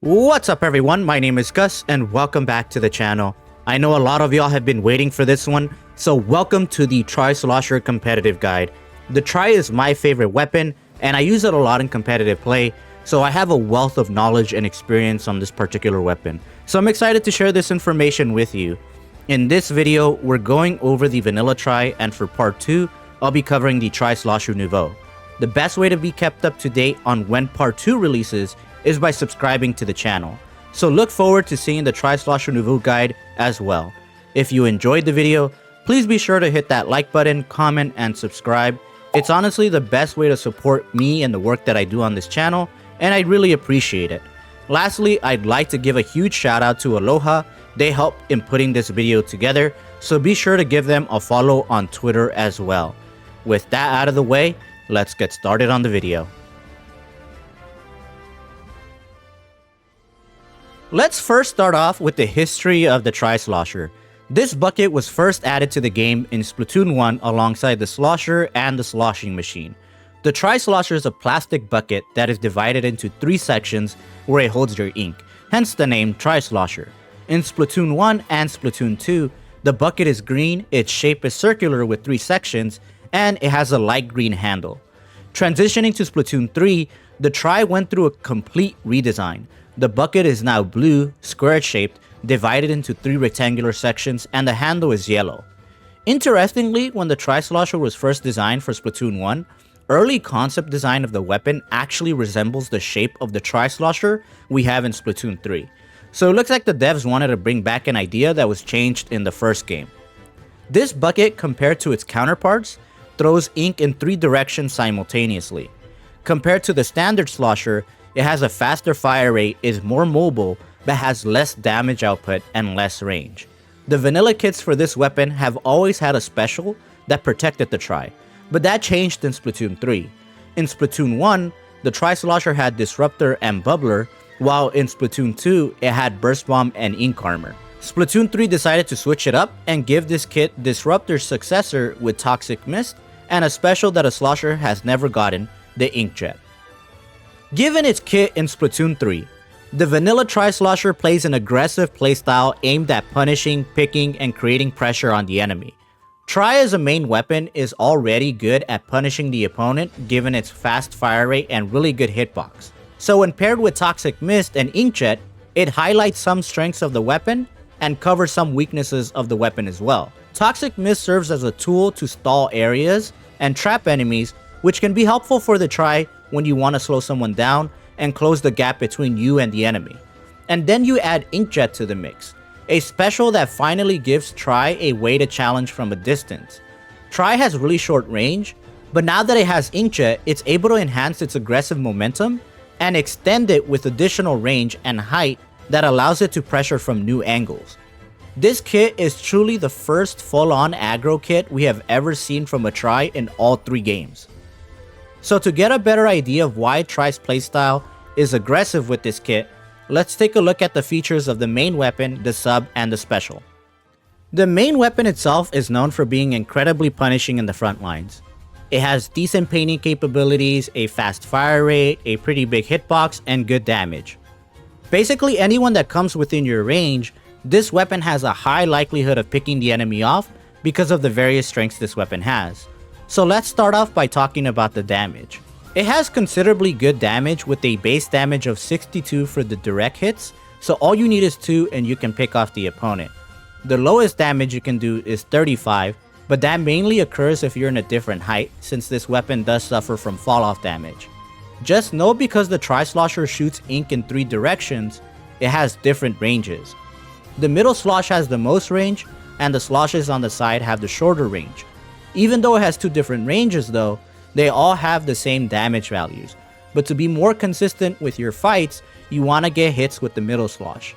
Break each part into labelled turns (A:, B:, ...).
A: What's up everyone, my name is Gus and welcome back to the channel. I know a lot of y'all have been waiting for this one, so welcome to the Tri-Slosher competitive guide. The Tri is my favorite weapon and I use it a lot in competitive play, so I have a wealth of knowledge and experience on this particular weapon. So I'm excited to share this information with you. In this video, we're going over the vanilla Tri, and for part 2, I'll be covering the Tri-Slosher Nouveau. The best way to be kept up to date on when part 2 releases is by subscribing to the channel. So look forward to seeing the Tri-Slosher Nouveau guide as well. If you enjoyed the video, please be sure to hit that like button, comment, and subscribe. It's honestly the best way to support me and the work that I do on this channel, and I really appreciate it. Lastly, I'd like to give a huge shout out to Aloha. They helped in putting this video together, so be sure to give them a follow on Twitter as well. With that out of the way, let's get started on the video. Let's first start off with the history of the Tri-Slosher. This bucket was first added to the game in Splatoon 1 alongside the Slosher and the sloshing machine. The Tri-Slosher is a plastic bucket that is divided into 3 sections where it holds your ink, hence the name Tri-Slosher. In Splatoon 1 and Splatoon 2, the bucket is green, its shape is circular with 3 sections, and it has a light green handle. Transitioning to Splatoon 3, the Tri went through a complete redesign. The bucket is now blue, square-shaped, divided into 3 rectangular sections, and the handle is yellow. Interestingly, when the Tri-Slosher was first designed for Splatoon 1, early concept design of the weapon actually resembles the shape of the Tri-Slosher we have in Splatoon 3. So it looks like the devs wanted to bring back an idea that was changed in the first game. This bucket, compared to its counterparts, throws ink in 3 directions simultaneously. Compared to the standard Slosher, it has a faster fire rate, is more mobile, but has less damage output and less range. The vanilla kits for this weapon have always had a special that protected the Tri, but that changed in Splatoon 3. In Splatoon 1, the Tri-Slosher had Disruptor and Bubbler, while in Splatoon 2, it had Burst Bomb and Ink Armor. Splatoon 3 decided to switch it up and give this kit Disruptor's successor with Toxic Mist, and a special that a Slosher has never gotten, the Inkjet. Given its kit in Splatoon 3, the vanilla Tri-Slosher plays an aggressive playstyle aimed at punishing, picking, and creating pressure on the enemy. Tri as a main weapon is already good at punishing the opponent given its fast fire rate and really good hitbox. So when paired with Toxic Mist and Inkjet, it highlights some strengths of the weapon and covers some weaknesses of the weapon as well. Toxic Mist serves as a tool to stall areas and trap enemies, which can be helpful for the Tri when you want to slow someone down and close the gap between you and the enemy. And then you add Inkjet to the mix, a special that finally gives Tri a way to challenge from a distance. Tri has really short range, but now that it has Inkjet, it's able to enhance its aggressive momentum and extend it with additional range and height that allows it to pressure from new angles. This kit is truly the first full-on aggro kit we have ever seen from a Tri in all 3 games. So to get a better idea of why Tri's playstyle is aggressive with this kit, let's take a look at the features of the main weapon, the sub, and the special. The main weapon itself is known for being incredibly punishing in the front lines. It has decent painting capabilities, a fast fire rate, a pretty big hitbox, and good damage. Basically anyone that comes within your range, this weapon has a high likelihood of picking the enemy off because of the various strengths this weapon has. So let's start off by talking about the damage. It has considerably good damage with a base damage of 62 for the direct hits, so all you need is 2 and you can pick off the opponent. The lowest damage you can do is 35, but that mainly occurs if you're in a different height, since this weapon does suffer from fall off damage. Just know because the Tri-Slosher shoots ink in 3 directions, it has different ranges. The middle slosh has the most range, and the sloshes on the side have the shorter range. Even though it has 2 different ranges though, they all have the same damage values. But to be more consistent with your fights, you want to get hits with the middle slosh.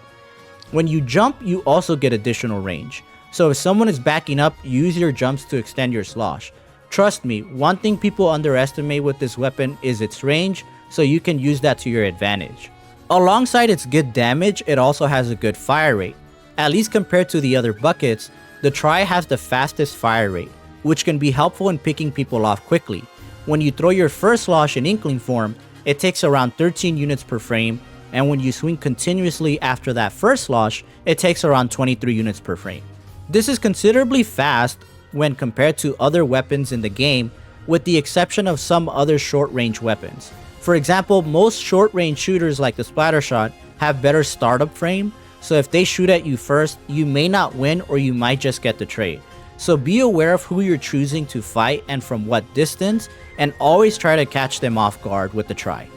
A: When you jump, you also get additional range. So if someone is backing up, use your jumps to extend your slosh. Trust me, one thing people underestimate with this weapon is its range, so you can use that to your advantage. Alongside its good damage, it also has a good fire rate. At least compared to the other buckets, the Tri has the fastest fire rate, which can be helpful in picking people off quickly. When you throw your first slosh in Inkling form, it takes around 13 units per frame, and when you swing continuously after that first slosh, it takes around 23 units per frame. This is considerably fast when compared to other weapons in the game, with the exception of some other short-range weapons. For example, most short-range shooters like the splatter shot have better startup frame, so if they shoot at you first, you may not win or you might just get the trade. So be aware of who you're choosing to fight and from what distance, and always try to catch them off guard with the Tri.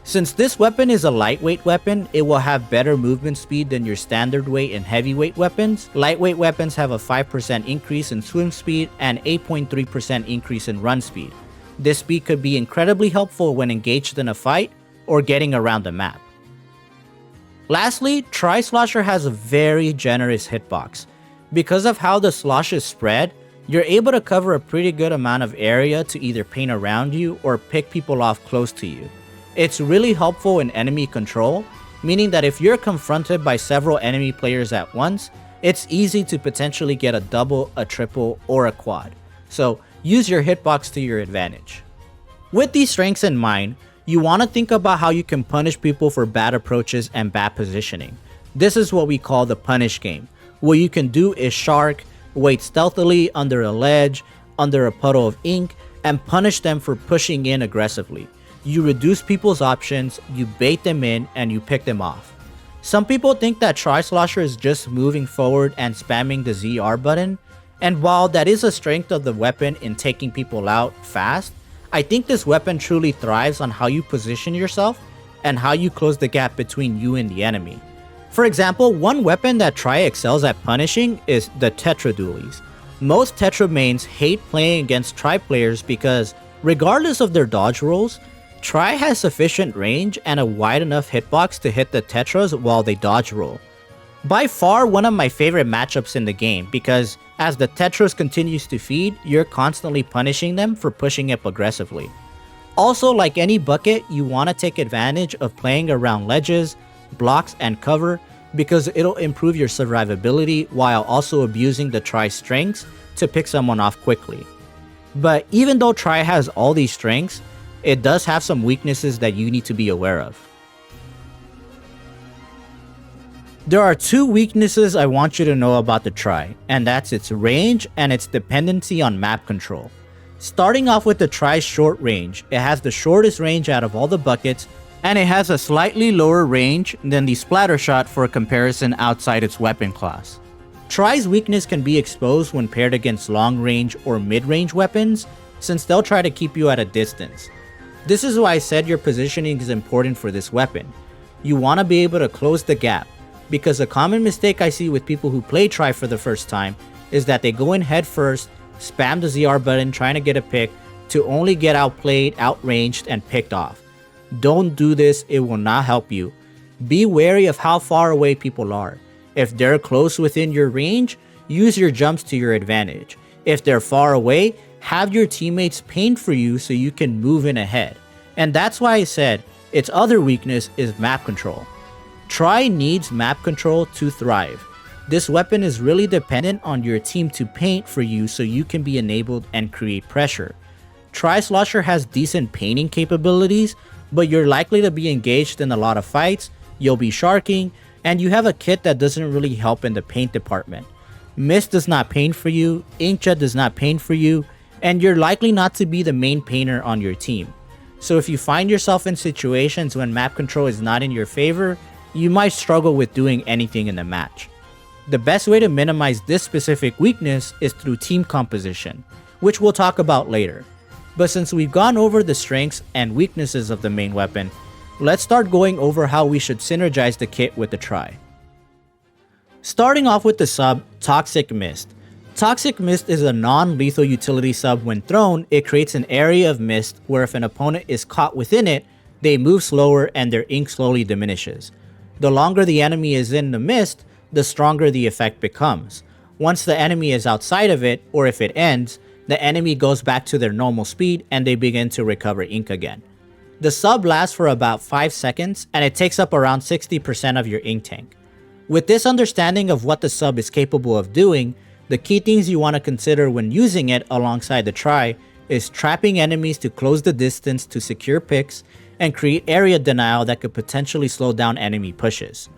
A: Since this weapon is a lightweight weapon, it will have better movement speed than your standard weight and heavyweight weapons. Lightweight weapons have a 5% increase in swim speed and 8.3% increase in run speed. This speed could be incredibly helpful when engaged in a fight or getting around the map. Lastly, Tri-Slosher has a very generous hitbox. Because of how the slosh is spread, you're able to cover a pretty good amount of area to either paint around you or pick people off close to you. It's really helpful in enemy control, meaning that if you're confronted by several enemy players at once, it's easy to potentially get a double, a triple, or a quad. So use your hitbox to your advantage. With these strengths in mind, you want to think about how you can punish people for bad approaches and bad positioning. This is what we call the punish game. What you can do is shark, wait stealthily under a ledge, under a puddle of ink, and punish them for pushing in aggressively. You reduce people's options, you bait them in, and you pick them off. Some people think that Tri-Slosher is just moving forward and spamming the ZR button, and while that is a strength of the weapon in taking people out fast, I think this weapon truly thrives on how you position yourself and how you close the gap between you and the enemy. For example, one weapon that Tri excels at punishing is the Tetra dualies. Most Tetra mains hate playing against Tri players because, regardless of their dodge rolls, Tri has sufficient range and a wide enough hitbox to hit the Tetras while they dodge roll. By far one of my favorite matchups in the game because as the Tetras continues to feed, you're constantly punishing them for pushing up aggressively. Also, like any bucket, you want to take advantage of playing around ledges, blocks, and cover because it'll improve your survivability while also abusing the Tri's strengths to pick someone off quickly. But even though Tri has all these strengths, it does have some weaknesses that you need to be aware of. There are two weaknesses I want you to know about the Tri, and that's its range and its dependency on map control. Starting off with the Tri's short range, it has the shortest range out of all the buckets, and it has a slightly lower range than the splatter shot for comparison outside its weapon class. Tri's weakness can be exposed when paired against long range or mid-range weapons, since they'll try to keep you at a distance. This is why I said your positioning is important for this weapon. You want to be able to close the gap, because a common mistake I see with people who play Tri for the first time is that they go in head first, spam the ZR button trying to get a pick, to only get outplayed, outranged, and picked off. Don't do this, it will not help you. Be wary of how far away people are. If they're close within your range, use your jumps to your advantage. If they're far away, have your teammates paint for you so you can move in ahead. And that's why I said its other weakness is map control. Tri needs map control to thrive. This weapon is really dependent on your team to paint for you so you can be enabled and create pressure. Tri-Slosher has decent painting capabilities, but you're likely to be engaged in a lot of fights, you'll be sharking, and you have a kit that doesn't really help in the paint department. Mist does not paint for you, Inkjet does not paint for you, and you're likely not to be the main painter on your team. So if you find yourself in situations when map control is not in your favor, you might struggle with doing anything in the match. The best way to minimize this specific weakness is through team composition, which we'll talk about later. But since we've gone over the strengths and weaknesses of the main weapon, let's start going over how we should synergize the kit with the Tri. Starting off with the sub, Toxic Mist. Toxic Mist is a non-lethal utility sub. When thrown, it creates an area of mist where if an opponent is caught within it, they move slower and their ink slowly diminishes. The longer the enemy is in the mist, the stronger the effect becomes. Once the enemy is outside of it, or if it ends, the enemy goes back to their normal speed and they begin to recover ink again. The sub lasts for about 5 seconds and it takes up around 60% of your ink tank. With this understanding of what the sub is capable of doing, the key things you want to consider when using it alongside the Tri is trapping enemies to close the distance to secure picks and create area denial that could potentially slow down enemy pushes.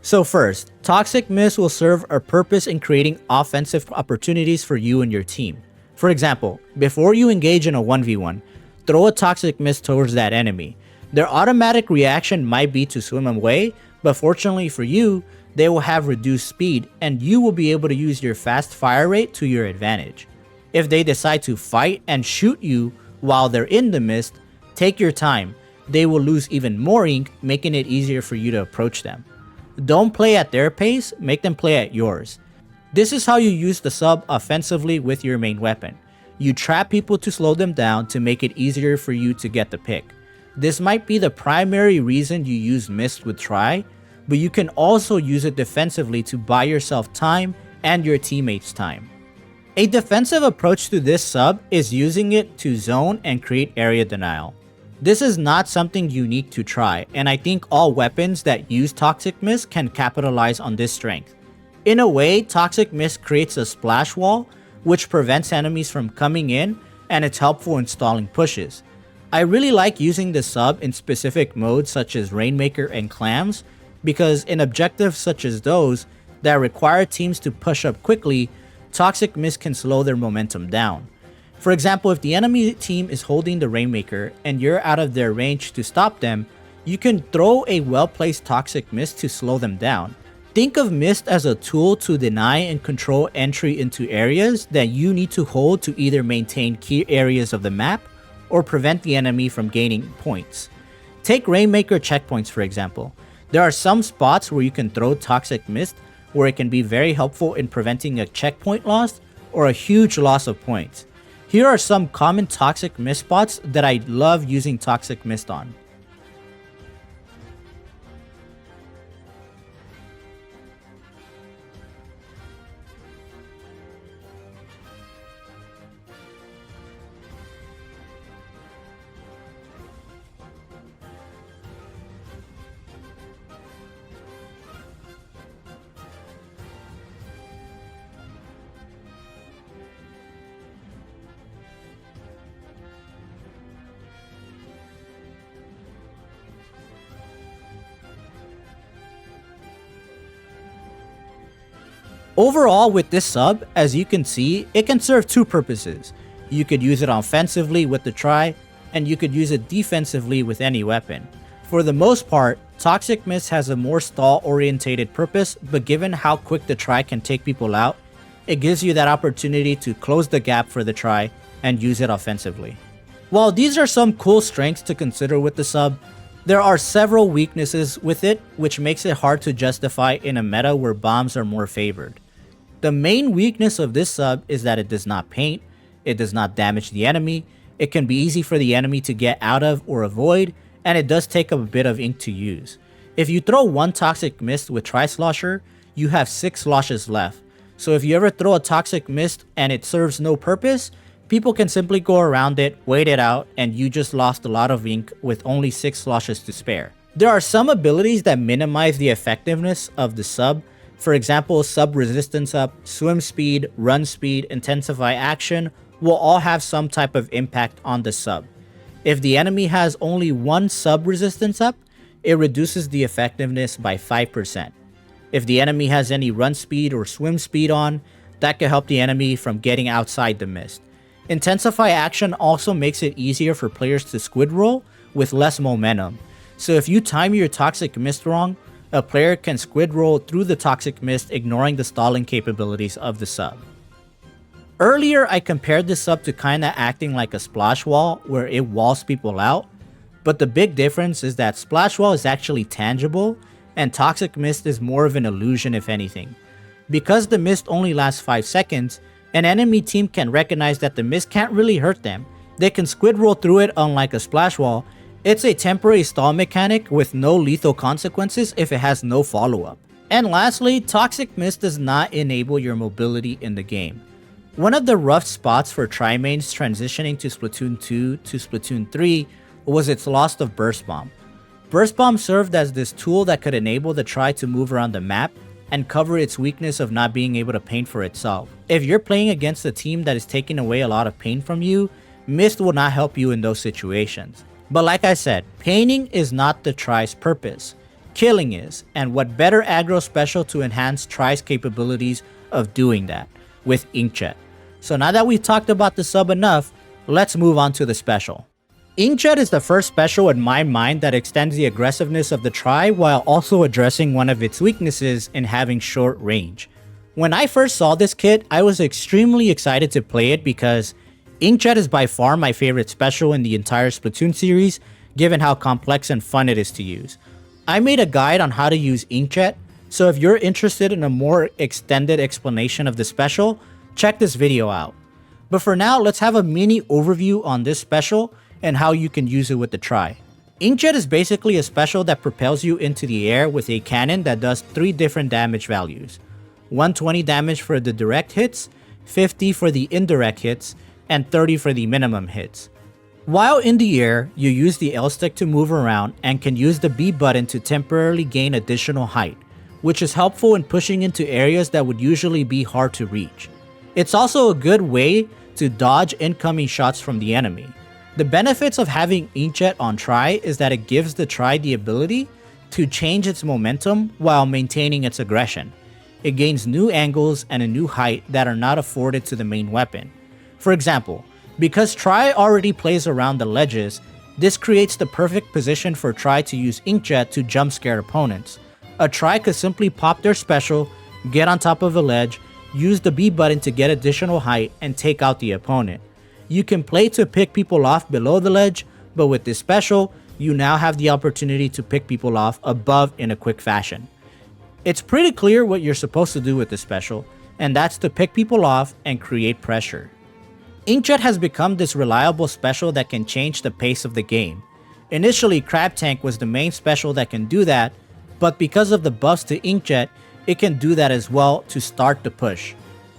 A: So first, Toxic Mist will serve a purpose in creating offensive opportunities for you and your team. For example, before you engage in a 1v1, throw a Toxic Mist towards that enemy. Their automatic reaction might be to swim away, but fortunately for you, they will have reduced speed and you will be able to use your fast fire rate to your advantage. If they decide to fight and shoot you while they're in the mist, take your time. They will lose even more ink, making it easier for you to approach them. Don't play at their pace, make them play at yours. This is how you use the sub offensively with your main weapon. You trap people to slow them down to make it easier for you to get the pick. This might be the primary reason you use Mist with Tri, but you can also use it defensively to buy yourself time and your teammates time. A defensive approach to this sub is using it to zone and create area denial. This is not something unique to Tri, and I think all weapons that use Toxic Mist can capitalize on this strength. In a way, Toxic Mist creates a splash wall, which prevents enemies from coming in, and it's helpful in stalling pushes. I really like using this sub in specific modes such as Rainmaker and Clams, because in objectives such as those that require teams to push up quickly, Toxic Mist can slow their momentum down. For example, if the enemy team is holding the Rainmaker and you're out of their range to stop them, you can throw a well-placed Toxic Mist to slow them down. Think of Mist as a tool to deny and control entry into areas that you need to hold to either maintain key areas of the map or prevent the enemy from gaining points. Take Rainmaker checkpoints for example. There are some spots where you can throw Toxic Mist where it can be very helpful in preventing a checkpoint loss or a huge loss of points. Here are some common Toxic Mist spots that I love using Toxic Mist on. Overall, with this sub, as you can see, it can serve two purposes. You could use it offensively with the Tri, and you could use it defensively with any weapon. For the most part, Toxic Mist has a more stall-orientated purpose, but given how quick the Tri can take people out, it gives you that opportunity to close the gap for the Tri and use it offensively. While these are some cool strengths to consider with the sub, there are several weaknesses with it which makes it hard to justify in a meta where bombs are more favored. The main weakness of this sub is that it does not paint, it does not damage the enemy, it can be easy for the enemy to get out of or avoid, and it does take a bit of ink to use. If you throw one Toxic Mist with Tri-Slosher, you have 6 sloshes left, so if you ever throw a Toxic Mist and it serves no purpose, people can simply go around it, wait it out, and you just lost a lot of ink with only 6 sloshes to spare. There are some abilities that minimize the effectiveness of the sub. For example, sub resistance up, swim speed, run speed, intensify action will all have some type of impact on the sub. If the enemy has only one sub resistance up, it reduces the effectiveness by 5%. If the enemy has any run speed or swim speed on, that can help the enemy from getting outside the mist. Intensify action also makes it easier for players to squid roll with less momentum. So if you time your Toxic Mist wrong, a player can squid roll through the Toxic Mist, ignoring the stalling capabilities of the sub. Earlier, I compared this sub to kinda acting like a splash wall where it walls people out, but the big difference is that splash wall is actually tangible and Toxic Mist is more of an illusion if anything. Because the mist only lasts 5 seconds, an enemy team can recognize that the mist can't really hurt them. They can squid roll through it unlike a splash wall. It's a temporary stall mechanic with no lethal consequences if it has no follow-up. And lastly, Toxic Mist does not enable your mobility in the game. One of the rough spots for Tri-mains transitioning to Splatoon 2 to Splatoon 3 was its loss of Burst Bomb. Burst Bomb served as this tool that could enable the Tri to move around the map and cover its weakness of not being able to paint for itself. If you're playing against a team that is taking away a lot of paint from you, Mist will not help you in those situations. But like I said, painting is not the Tri's purpose. Killing is, and what better aggro special to enhance Tri's capabilities of doing that, with Inkjet. So now that we've talked about the sub enough, let's move on to the special. Inkjet is the first special in my mind that extends the aggressiveness of the Tri while also addressing one of its weaknesses in having short range. When I first saw this kit, I was extremely excited to play it because Inkjet is by far my favorite special in the entire Splatoon series, given how complex and fun it is to use. I made a guide on how to use Inkjet, so if you're interested in a more extended explanation of the special, check this video out. But for now, let's have a mini overview on this special and how you can use it with the Tri. Inkjet is basically a special that propels you into the air with a cannon that does 3 different damage values. 120 damage for the direct hits, 50 for the indirect hits, and 30 for the minimum hits. While in the air, you use the L stick to move around and can use the B button to temporarily gain additional height, which is helpful in pushing into areas that would usually be hard to reach. It's also a good way to dodge incoming shots from the enemy. The benefits of having Inkjet on Tri is that it gives the Tri the ability to change its momentum while maintaining its aggression. It gains new angles and a new height that are not afforded to the main weapon. For example, because Tri already plays around the ledges, this creates the perfect position for Tri to use Inkjet to jump scare opponents. A Tri could simply pop their special, get on top of a ledge, use the B button to get additional height, and take out the opponent. You can play to pick people off below the ledge, but with this special, you now have the opportunity to pick people off above in a quick fashion. It's pretty clear what you're supposed to do with this special, and that's to pick people off and create pressure. Inkjet has become this reliable special that can change the pace of the game. Initially, Crab Tank was the main special that can do that, but because of the buffs to Inkjet, it can do that as well to start the push.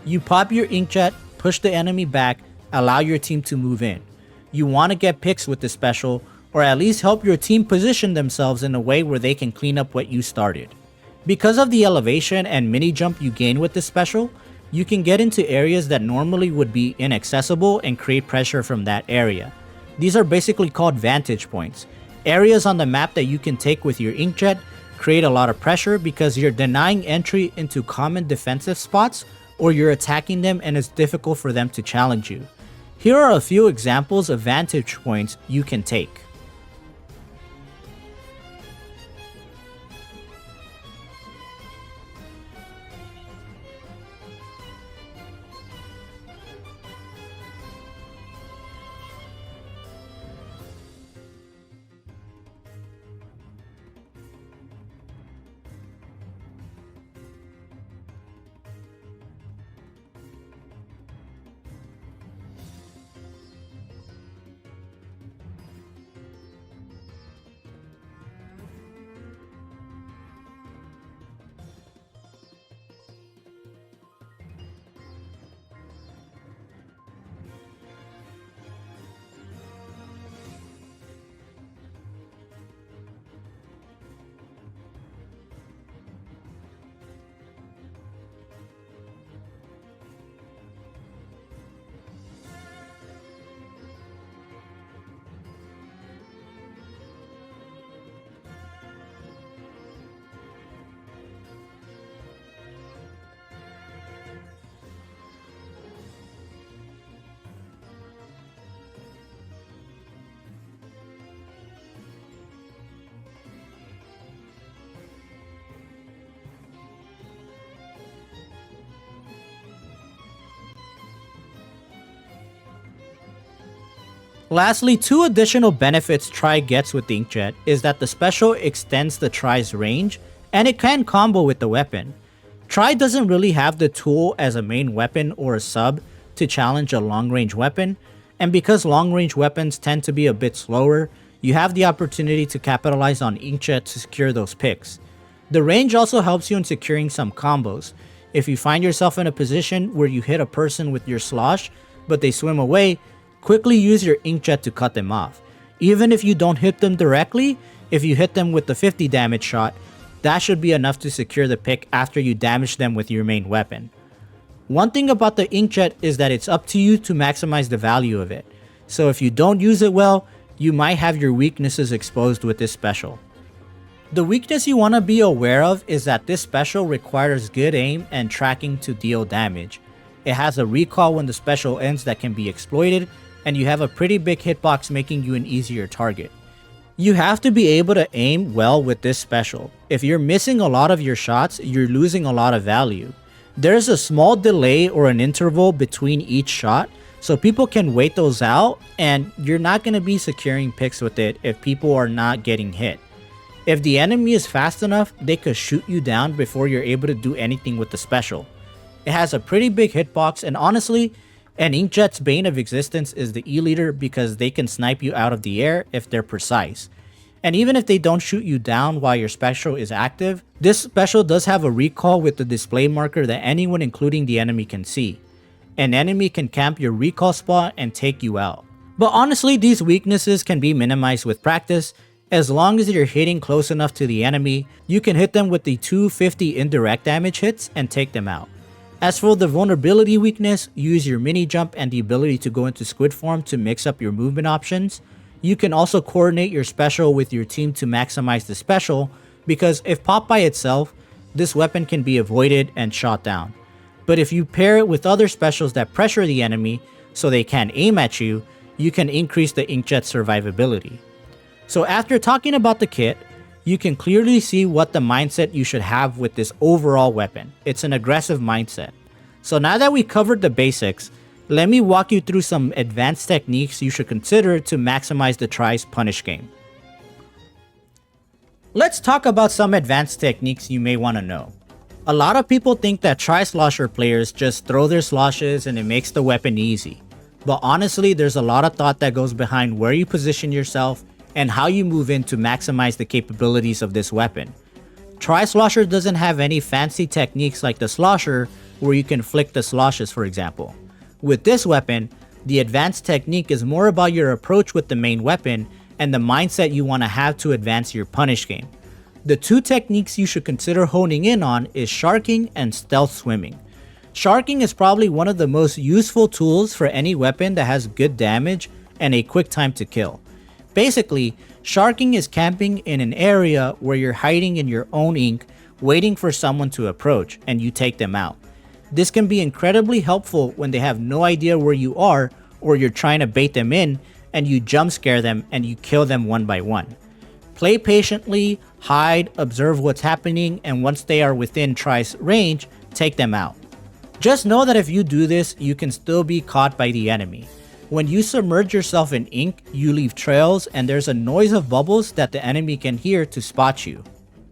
A: You pop your Inkjet, push the enemy back, allow your team to move in. You want to get picks with this special, or at least help your team position themselves in a way where they can clean up what you started. Because of the elevation and mini jump you gain with this special, you can get into areas that normally would be inaccessible and create pressure from that area. These are basically called vantage points. Areas on the map that you can take with your Inkjet create a lot of pressure because you're denying entry into common defensive spots, or you're attacking them and it's difficult for them to challenge you. Here are a few examples of vantage points you can take. Lastly, 2 additional benefits Tri gets with the Inkjet is that the special extends the Tri's range, and it can combo with the weapon. Tri doesn't really have the tool as a main weapon or a sub to challenge a long-range weapon, and because long-range weapons tend to be a bit slower, you have the opportunity to capitalize on Inkjet to secure those picks. The range also helps you in securing some combos. If you find yourself in a position where you hit a person with your slosh, but they swim away, quickly use your Inkjet to cut them off. Even if you don't hit them directly, if you hit them with the 50 damage shot, that should be enough to secure the pick after you damage them with your main weapon. One thing about the Inkjet is that it's up to you to maximize the value of it. So if you don't use it well, you might have your weaknesses exposed with this special. The weakness you want to be aware of is that this special requires good aim and tracking to deal damage. It has a recall when the special ends that can be exploited, and you have a pretty big hitbox making you an easier target. You have to be able to aim well with this special. If you're missing a lot of your shots, you're losing a lot of value. There's a small delay or an interval between each shot, so people can wait those out, and you're not going to be securing picks with it if people are not getting hit. If the enemy is fast enough, they could shoot you down before you're able to do anything with the special. It has a pretty big hitbox, and honestly, an Inkjet's bane of existence is the E-liter because they can snipe you out of the air if they're precise. And even if they don't shoot you down while your special is active, this special does have a recall with the display marker that anyone including the enemy can see. An enemy can camp your recall spot and take you out. But honestly, these weaknesses can be minimized with practice. As long as you're hitting close enough to the enemy, you can hit them with the 250 indirect damage hits and take them out. As for the vulnerability weakness, use your mini jump and the ability to go into squid form to mix up your movement options. You can also coordinate your special with your team to maximize the special, because if popped by itself, this weapon can be avoided and shot down. But if you pair it with other specials that pressure the enemy so they can't aim at you, you can increase the Inkjet survivability. So after talking about the kit, you can clearly see what the mindset you should have with this overall weapon. It's an aggressive mindset. So now that we covered the basics, let me walk you through some advanced techniques you should consider to maximize the Tri's punish game. Let's talk about some advanced techniques you may want to know. A lot of people think that Tri-Slosher players just throw their sloshes and it makes the weapon easy. But honestly, there's a lot of thought that goes behind where you position yourself and how you move in to maximize the capabilities of this weapon. Tri-Slosher doesn't have any fancy techniques like the Slosher where you can flick the sloshes, for example. With this weapon, the advanced technique is more about your approach with the main weapon and the mindset you want to have to advance your punish game. The two techniques you should consider honing in on is sharking and stealth swimming. Sharking is probably one of the most useful tools for any weapon that has good damage and a quick time to kill. Basically, sharking is camping in an area where you're hiding in your own ink, waiting for someone to approach, and you take them out. This can be incredibly helpful when they have no idea where you are, or you're trying to bait them in, and you jump scare them and you kill them one by one. Play patiently, hide, observe what's happening, and once they are within Tri's range, take them out. Just know that if you do this, you can still be caught by the enemy. When you submerge yourself in ink, you leave trails and there's a noise of bubbles that the enemy can hear to spot you.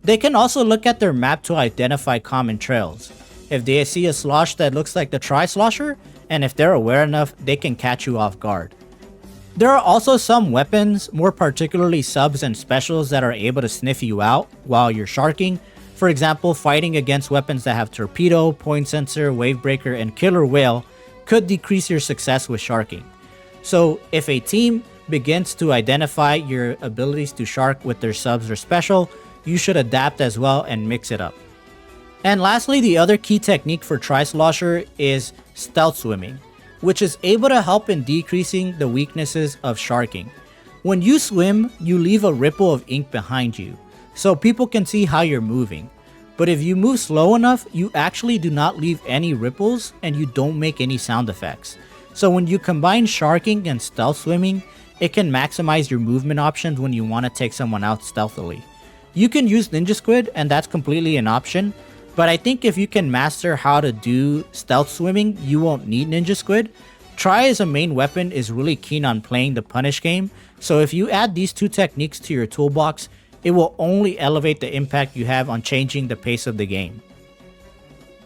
A: They can also look at their map to identify common trails. If they see a slosh that looks like the Tri-Slosher, and if they're aware enough, they can catch you off guard. There are also some weapons, more particularly subs and specials, that are able to sniff you out while you're sharking. For example, fighting against weapons that have torpedo, point sensor, wave breaker, and killer whale could decrease your success with sharking. So if a team begins to identify your abilities to shark with their subs or special, you should adapt as well and mix it up. And lastly, the other key technique for Tri-Slosher is stealth swimming, which is able to help in decreasing the weaknesses of sharking. When you swim, you leave a ripple of ink behind you, so people can see how you're moving. But if you move slow enough, you actually do not leave any ripples and you don't make any sound effects. So when you combine sharking and stealth swimming, it can maximize your movement options when you want to take someone out stealthily. You can use Ninja Squid, and that's completely an option, but I think if you can master how to do stealth swimming, you won't need Ninja Squid. Tri as a main weapon is really keen on playing the punish game, so if you add these two techniques to your toolbox, it will only elevate the impact you have on changing the pace of the game.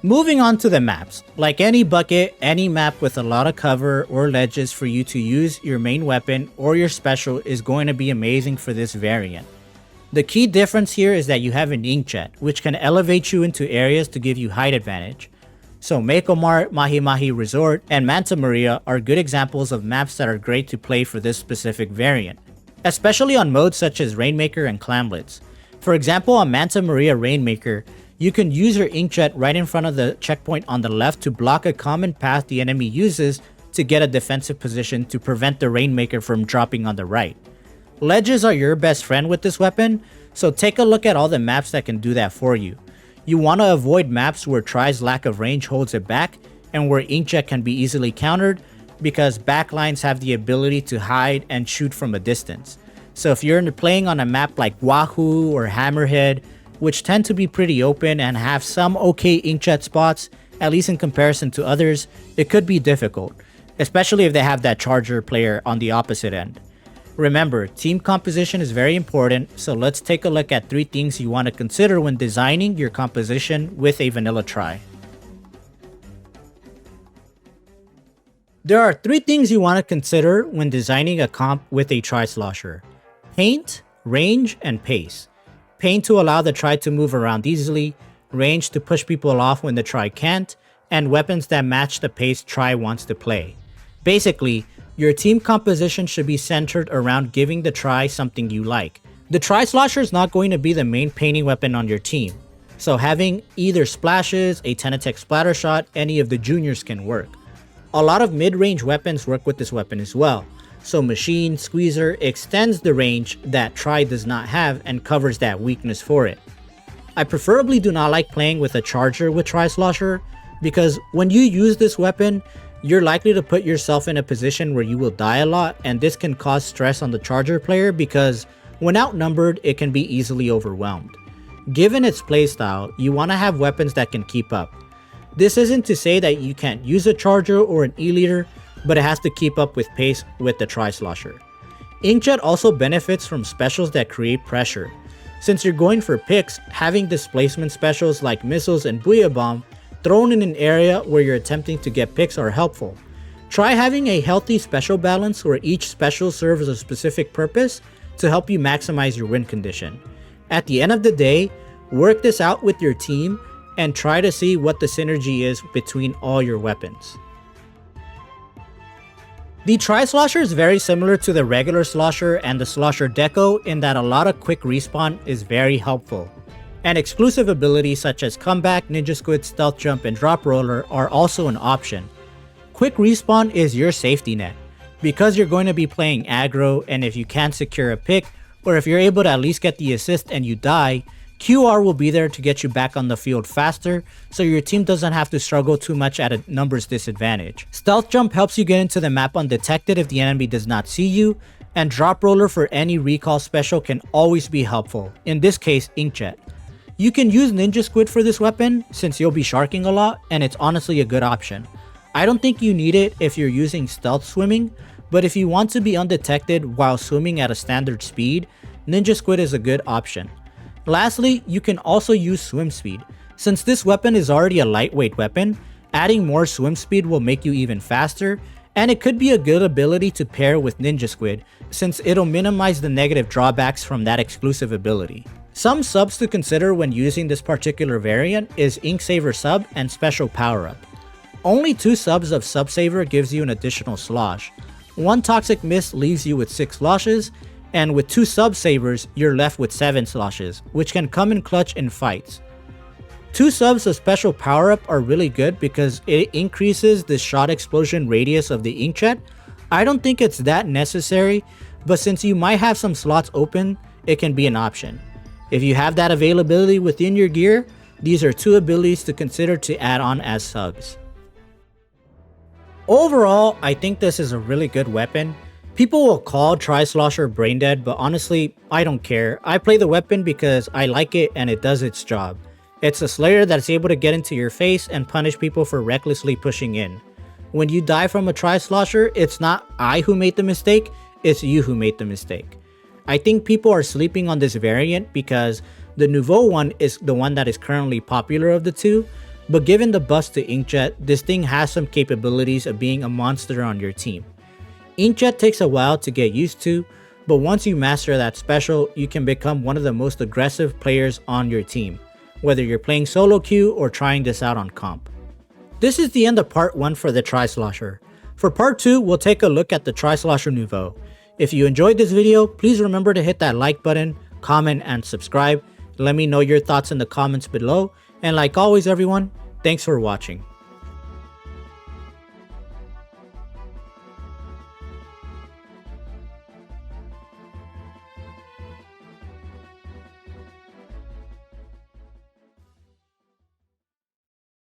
A: Moving on to the maps. Like any bucket, any map with a lot of cover or ledges for you to use your main weapon or your special is going to be amazing for this variant. The key difference here is that you have an Inkjet, which can elevate you into areas to give you height advantage. So Mako Mart, Mahi Mahi Resort, and Manta Maria are good examples of maps that are great to play for this specific variant, especially on modes such as Rainmaker and Clamblitz. For example, on Manta Maria Rainmaker, you can use your Inkjet right in front of the checkpoint on the left to block a common path the enemy uses to get a defensive position to prevent the Rainmaker from dropping on the right. Ledges are your best friend with this weapon, so take a look at all the maps that can do that for you. You want to avoid maps where Tri's lack of range holds it back and where Inkjet can be easily countered, because backlines have the ability to hide and shoot from a distance. So if you're playing on a map like Wahoo or Hammerhead, which tend to be pretty open and have some okay Inkjet spots, at least in comparison to others, it could be difficult, especially if they have that charger player on the opposite end. Remember, team composition is very important, so let's take a look at 3 things you want to consider when designing your composition with a vanilla Tri. There are 3 things you want to consider when designing a comp with a Tri-Slosher: paint, range, and pace. Paint to allow the Tri to move around easily, range to push people off when the Tri can't, and weapons that match the pace Tri wants to play. Basically, your team composition should be centered around giving the Tri something you like. The Tri-Slosher is not going to be the main painting weapon on your team, so having either splashes, a 10 attack splatter shot, any of the juniors can work. A lot of mid-range weapons work with this weapon as well, so Machine Squeezer extends the range that Tri does not have and covers that weakness for it. I preferably do not like playing with a charger with Tri-Slosher, because when you use this weapon, you're likely to put yourself in a position where you will die a lot, and this can cause stress on the charger player because when outnumbered, it can be easily overwhelmed. Given its playstyle, you want to have weapons that can keep up. This isn't to say that you can't use a charger or an E-liter, but it has to keep up with pace with the Tri-Slosher. Inkjet also benefits from specials that create pressure. Since you're going for picks, having displacement specials like missiles and Booyah Bomb thrown in an area where you're attempting to get picks are helpful. Try having a healthy special balance where each special serves a specific purpose to help you maximize your win condition. At the end of the day, work this out with your team and try to see what the synergy is between all your weapons. The Tri-Slosher is very similar to the regular Slosher and the Slosher Deco in that a lot of quick respawn is very helpful. And exclusive abilities such as Comeback, Ninja Squid, Stealth Jump, and Drop Roller are also an option. Quick respawn is your safety net, because you're going to be playing aggro, and if you can't secure a pick, or if you're able to at least get the assist and you die, QR will be there to get you back on the field faster, so your team doesn't have to struggle too much at a numbers disadvantage. Stealth Jump helps you get into the map undetected if the enemy does not see you, and Drop Roller for any recall special can always be helpful, in this case Inkjet. You can use Ninja Squid for this weapon since you'll be sharking a lot, and it's honestly a good option. I don't think you need it if you're using stealth swimming, but if you want to be undetected while swimming at a standard speed, Ninja Squid is a good option. Lastly, you can also use swim speed. Since this weapon is already a lightweight weapon, adding more swim speed will make you even faster, and it could be a good ability to pair with Ninja Squid since it'll minimize the negative drawbacks from that exclusive ability. Some subs to consider when using this particular variant is Ink Saver Sub and Special Power Up. Only 2 subs of Sub Saver gives you an additional slosh. 1 Toxic Mist leaves you with 6 sloshes, and with 2 Sub Savers, you're left with 7 sloshes, which can come in clutch in fights. 2 subs of Special Power Up are really good because it increases the shot explosion radius of the Inkjet. I don't think it's that necessary, but since you might have some slots open, it can be an option. If you have that availability within your gear, these are 2 abilities to consider to add on as subs. Overall, I think this is a really good weapon. People will call Tri-Slosher brain dead, but honestly, I don't care. I play the weapon because I like it and it does its job. It's a Slayer that's able to get into your face and punish people for recklessly pushing in. When you die from a Tri-Slosher, it's not I who made the mistake, it's you who made the mistake. I think people are sleeping on this variant because the Nouveau one is the one that is currently popular of the 2, but given the buff to Inkjet, this thing has some capabilities of being a monster on your team. Inkjet takes a while to get used to, but once you master that special, you can become one of the most aggressive players on your team, whether you're playing solo queue or trying this out on comp. This is the end of part 1 for the Tri-Slosher. For part 2, we'll take a look at the Tri-Slosher Nouveau. If you enjoyed this video, please remember to hit that like button, comment, and subscribe. Let me know your thoughts in the comments below, and like always everyone, thanks for watching.